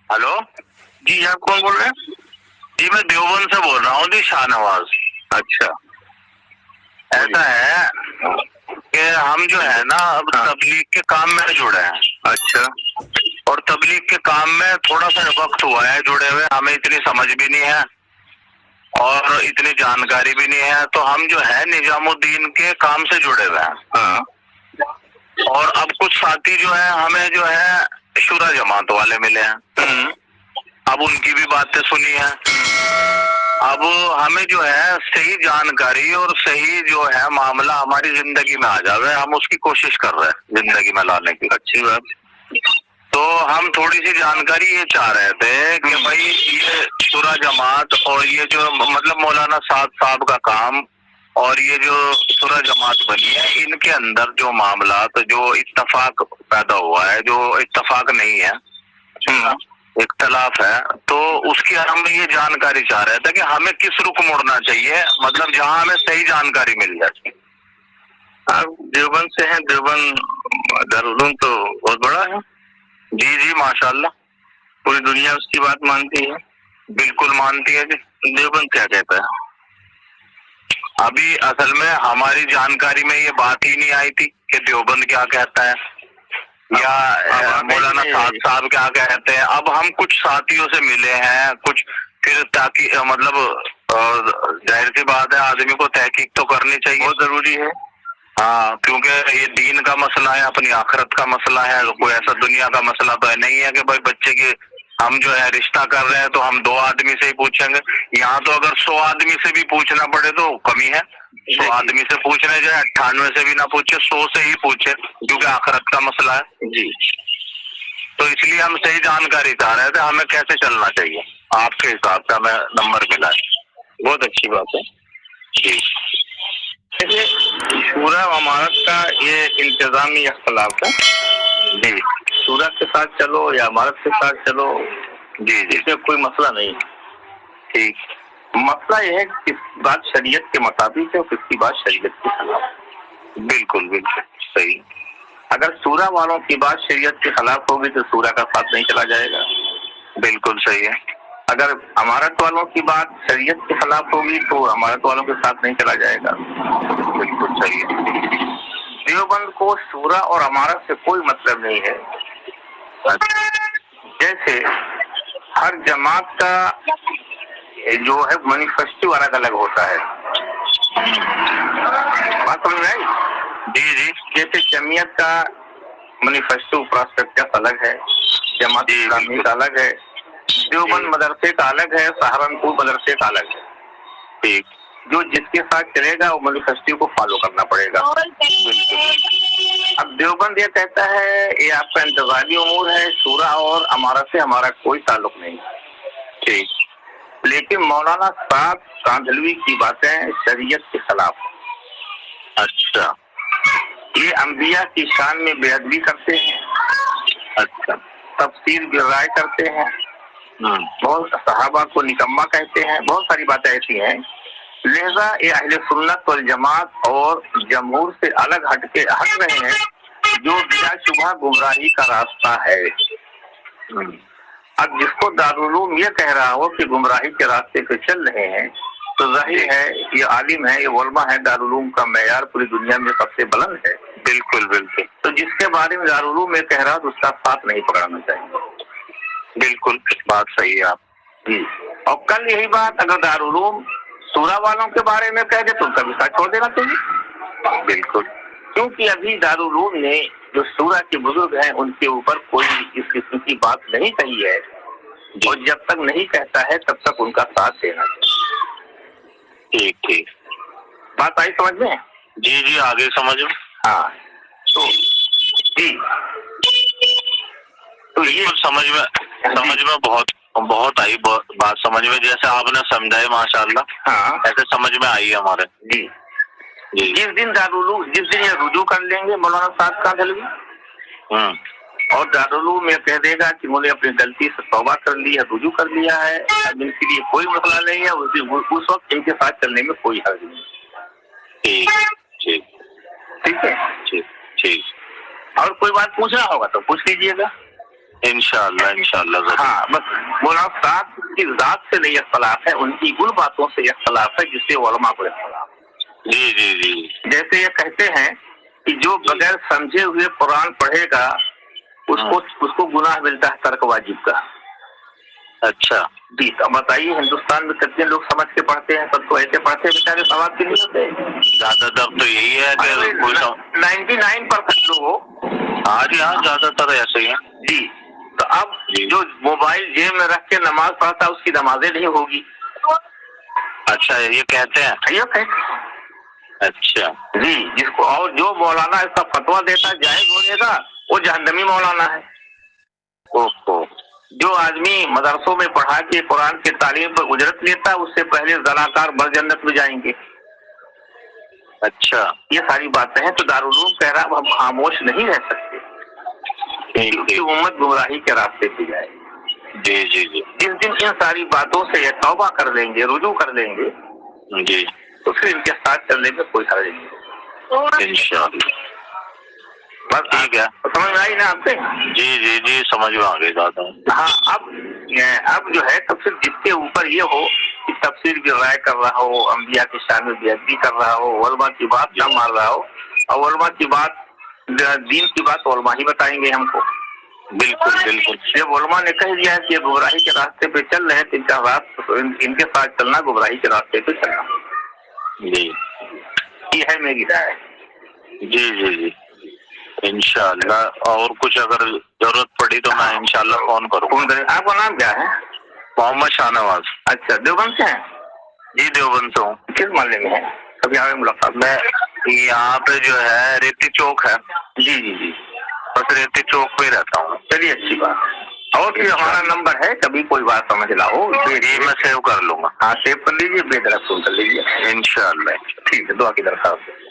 Hello जी, आप कौन बोल रहे हैं? जी, मैं देवबंद से बोल रहा हूँ जी, शाहनवाज। अच्छा, ऐसा है कि हम जो है ना अब तबलीग के काम में जुड़े हैं। अच्छा, और तबलीग के काम में थोड़ा सा वक्त हुआ है जुड़े हुए, हमें इतनी समझ भी नहीं है और इतनी जानकारी भी नहीं है, तो हम जो है निजामुद्दीन के काम से जुड़े हुए हैं। हाँ, और अब कुछ साथी जो है हमें जो है शुरा जमात वाले मिले हैं। अब उनकी भी बातें सुनी है। अब हमें जो है सही जानकारी और सही जो है मामला हमारी जिंदगी में आ जावे, हम उसकी कोशिश कर रहे हैं जिंदगी में लाने की। अच्छी बात। तो हम थोड़ी सी जानकारी ये चाह रहे थे कि भाई ये शुरा जमात और ये जो मतलब मौलाना साद साहब का काम और ये जो शुरा जमात बनी है, इनके अंदर जो मामला तो जो इत्तफाक पैदा हुआ है, जो इत्तफाक नहीं है, इख्तलाफ है, तो उसकी हम ये जानकारी चाह रहे थे कि हमें किस रुख मुड़ना चाहिए, मतलब जहाँ हमें सही जानकारी मिल जाए। आप देवबंद से हैं? देवबंद दारुल उलूम तो बहुत बड़ा है। जी जी माशाल्लाह, पूरी दुनिया उसकी बात मानती है। बिल्कुल मानती है जी। देवबंद क्या कहता है? अभी असल में हमारी जानकारी में ये बात ही नहीं आई थी कि देवबंद क्या कहता है या मौलाना साहब क्या कहते हैं। अब हम कुछ साथियों से मिले हैं, कुछ फिर ताकि मतलब जाहिर सी बात है आदमी को तहकीक तो करनी चाहिए, बहुत जरूरी है। हाँ, क्योंकि ये दीन का मसला है, अपनी आखिरत का मसला है, कोई ऐसा दुनिया का मसला तो है नहीं है कि भाई बच्चे की हम जो है रिश्ता कर रहे हैं तो हम 2 आदमी से ही पूछेंगे। यहाँ तो अगर 100 आदमी से भी पूछना पड़े तो कमी है। 100 आदमी से पूछने जाए 98 से भी ना पूछे, 100 से ही पूछे, क्योंकि आखिरत का मसला है जी। तो इसलिए हम सही जानकारी चाह रहे थे हमें कैसे चलना चाहिए। आपके हिसाब से हमें नंबर मिला है। बहुत अच्छी बात है जी। जैसे शूरा व अमारत का ये इंतजामी इख्तलाफ है। जी, शूरा के साथ चलो या अमारत के साथ चलो, जी जी, इसमें कोई मसला नहीं है। ठीक। मसला यह है कि किसकी बात शरीयत के मुताबिक है और किसकी बात शरीयत के खिलाफ। बिल्कुल बिल्कुल सही। अगर सूरा वालों की बात शरीयत के खिलाफ होगी तो सूरा का साथ नहीं चला जाएगा। बिल्कुल सही है। अगर अमारत वालों की बात शरीयत के खिलाफ होगी तो अमारत वालों के साथ नहीं चला जाएगा। बिल्कुल सही है। देवबंद को शूरा और अमारत से कोई मतलब नहीं है। जैसे हर जमात का जो है मैनिफेस्टो अलग अलग होता है। बात समझ में आई? जी जी। जैसे जमीयत का मैनिफेस्टो प्रॉस्पेक्टस अलग है, जमात इस्लामी का अलग है, देवबंद मदरसे का अलग है, सहारनपुर मदरसे का अलग है। ठीक। जो जिसके साथ चलेगा वो मैनिफेस्टो को फॉलो करना पड़ेगा। अब देवबंद ये कहता है ये आपका इंतजामी उमूर है, शूरा और अमारत से हमारा कोई ताल्लुक नहीं। ठीक। लेकिन मौलाना साहब कांधलवी की बातें शरीयत के खिलाफ। अच्छा। ये अंबिया की शान में बेअदबी करते हैं। अच्छा। तफसीर गिराए करते हैं, बहुत सहाबा को निकम्मा कहते हैं, बहुत सारी बातें ऐसी हैं। लिहाजा ये अहले सुन्नत वल जमात और जमहूर से अलग हट रहे हैं, जो बिला शुबह गुमराही का रास्ता है। अब जिसको दारुल उलूम ये कह रहा हो कि गुमराही के रास्ते पे चल रहे हैं तो जाहिर है ये आलिम है, ये उलमा है, दारुल उलूम का मेयार पूरी दुनिया में सबसे बुलंद है। बिल्कुल बिल्कुल। तो जिसके बारे में दारुल उलूम में कह रहा तो उसका साथ नहीं पकड़ना चाहिए। बिल्कुल बात सही है आप जी। और कल यही बात अगर दारुल उलूम सूरा वालों के बारे में कह दे तो उनका भी साथ छोड़ देना चाहिए। बिल्कुल। क्योंकि अभी दारुल उलूम ने जो सूरा के बुजुर्ग हैं उनके ऊपर कोई इस किस्म की बात नहीं कही है, और जब तक नहीं कहता है तब तक उनका साथ देना चाहिए। ठीक ठीक। बात आई समझ में? जी जी, आगे समझो। हाँ तो जी, तो ये समझ में बहुत आई बात समझ में, जैसे आपने समझाई माशाल्लाह। हाँ ऐसे समझ में आई हमारे। जी। जिस दिन ये रुजू कर लेंगे मौलाना साहब का दलवी, और दारुल उलूम में कह देगा कि उन्होंने अपनी गलती से तौबा कर ली है, रुजू कर लिया है, अब इनके लिए कोई मसला नहीं है, उस वक्त इनके साथ चलने में कोई हर्ज नहीं। ठीक ठीक ठीक है। ठीक ठीक। और कोई बात पूछना होगा तो पूछ लीजिएगा। انشاءاللہ ہاں بس مولانا صاحب کی ذات سے نہیں اختلاف ہے، ان کی ان باتوں سے اختلاف ہے جس سے علماء کو اختلاف ہے۔ جی جیسے یہ کہتے ہیں کہ جو بغیر سمجھے ہوئے قرآن پڑھے گا اس کو گناہ ملتا ہے ترک واجب کا۔ اچھا جی تو بتائیے ہندوستان میں کتنے لوگ سمجھ کے پڑھتے ہیں؟ سب تو ایسے پڑھتے ہیں بیچارے، ثواب کے نہیں ہوتے۔ زیادہ تر تو یہی ہے کہ 99% لوگ ہاں جی ہاں زیادہ تر ایسے ہی ہیں۔ جی تو اب جو موبائل جیب میں رکھ کے نماز پڑھتا ہے اس کی نمازیں نہیں ہوگی۔ اچھا یہ کہتے ہیں؟ یہ کہتے ہیں اچھا جی، جس کو اور جو مولانا اس کا فتویٰ دیتا جائز ہونے کا وہ جہنمی مولانا ہے۔ جو آدمی مدرسوں میں پڑھا کے قرآن کی تعلیم پر اجرت لیتا ہے اس سے پہلے زناکار بر جنت میں جائیں گے۔ اچھا یہ ساری باتیں ہیں تو دارالعلوم کہہ رہا ہے ہم خاموش نہیں رہ سکتے کیونکہ امت گمراہی کے راستے پہ جائے گی۔ جی جس دن ان ساری باتوں سے یہ توبہ کر لیں گے، رجوع کر لیں گے جی تو پھر ان کے ساتھ چلنے میں کوئی حرج نہیں ہوگا انشاءاللہ۔ بس ٹھیک ہے، سمجھ میں آئی نا آپ سے؟ جی سمجھ میں آ گئی بات۔ ہاں اب جو ہے تو پھر جس کے اوپر یہ ہو کہ تفسیر کی رائے کر رہا ہو، انبیاء کی شان میں بے ادبی کر رہا ہو، علماء کی بات نہ مان رہا ہو، اور علماء کی بات دین کی بات علماء ہی بتائیں گے ہم کو۔ بالکل جب علماء نے کہہ دیا ہے کہ یہ گمراہی کے راستے پہ چل رہے ہیں ان کے ساتھ چلنا گمراہی کے راستے پہ چلنا۔ جی یہ ہے میری رائے۔ جی انشاءاللہ، اور کچھ اگر ضرورت پڑی تو میں انشاءاللہ فون کروں گا۔ آپ کا نام کیا ہے؟ محمد شاہ نواز۔ اچھا، دیوبند سے ہیں؟ جی دیوبند سے ہوں۔ کس محلے میں ہے؟ کبھی آئے ملاقات میں یہاں پہ جو ہے ریتی چوک ہے۔ جی بس ریتی چوک پہ ہی رہتا ہوں۔ چلیے اچھی بات ہے۔ اور پھر ہمارا نمبر ہے، کبھی کوئی بات سمجھ لا ہو جی میں سیو کر لوں گا۔ ہاں سیو کر لیجیے، بے درخت فون کر لیجیے انشاءاللہ۔ ٹھیک ہے، دعا کی درخواست ہے۔